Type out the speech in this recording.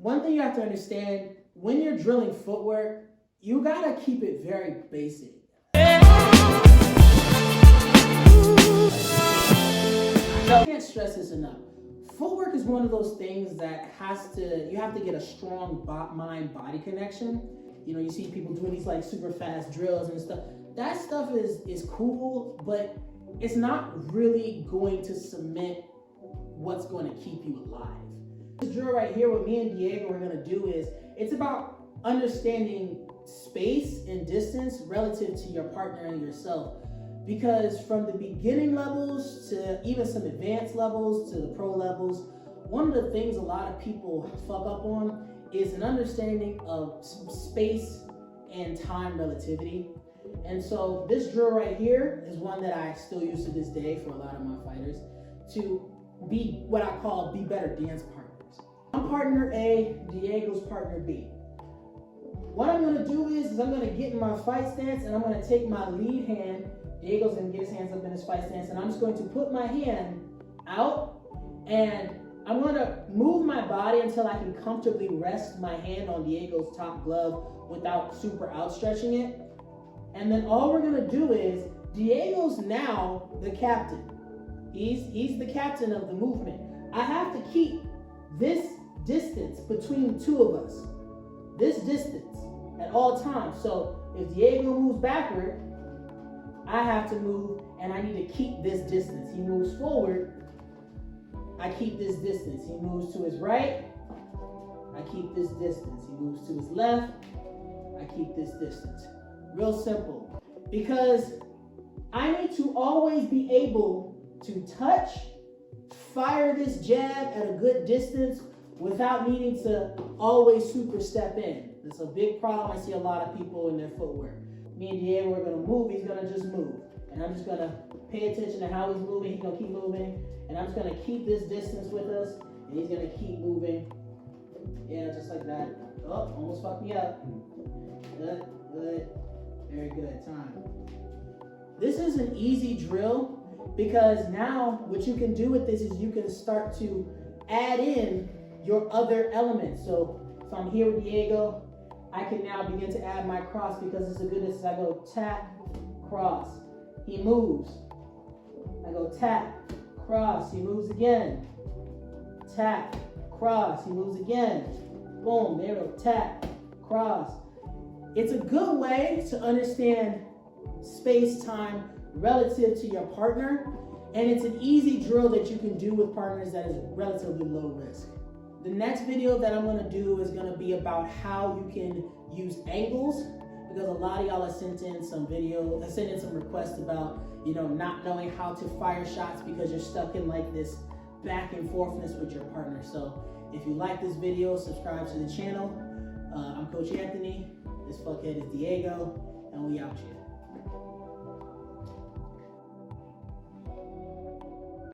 one thing you have to understand, when you're drilling footwork, you gotta keep it very basic. I can't stress this enough. Footwork is one of those things that you have to get a strong mind-body connection. You know, you see people doing these like super fast drills and stuff. That stuff is cool, but it's not really going to cement what's going to keep you alive. This drill right here, what me and Diego are gonna do is, it's about understanding space and distance relative to your partner and yourself. Because from the beginning levels to even some advanced levels to the pro levels, one of the things a lot of people fuck up on is an understanding of space and time relativity. And so this drill right here is one that I still use to this day for a lot of my fighters to be what I call be better dance partners. I'm partner A, Diego's partner B. What I'm gonna do is I'm gonna get in my fight stance and I'm gonna take my lead hand. Diego's gonna get his hands up in his fight stance, and I'm just going to put my hand out and I'm gonna move my body until I can comfortably rest my hand on Diego's top glove without super outstretching it. And then all we're gonna do is, Diego's now the captain. He's the captain of the movement. I have to keep this distance between the two of us, this distance at all times. So if Diego moves backward, I have to move and I need to keep this distance. He moves forward, I keep this distance. He moves to his right, I keep this distance. He moves to his left, I keep this distance. Real simple. Because I need to always be able to touch, fire this jab at a good distance without needing to always super step in. That's a big problem I see a lot of people in their footwork. Me and Diego are gonna move, he's gonna just move. And I'm just gonna pay attention to how he's moving, he's gonna keep moving. And I'm just gonna keep this distance with us, and he's gonna keep moving. Yeah, just like that. Oh, almost fucked me up. Good, good, very good, time. This is an easy drill because now what you can do with this is you can start to add in your other elements. So if I'm here with Diego, I can now begin to add my cross because it's a good distance. I go tap, cross, he moves. I go tap, cross, he moves again. Tap, cross, he moves again. Boom, there we go, tap, cross. It's a good way to understand space-time relative to your partner, and it's an easy drill that you can do with partners that is relatively low risk. The next video that I'm gonna do is gonna be about how you can use angles, because a lot of y'all have sent in some requests about, you know, not knowing how to fire shots because you're stuck in like this back and forthness with your partner. So if you like this video, subscribe to the channel. I'm Coach Anthony, this fuckhead is Diego, and we out here.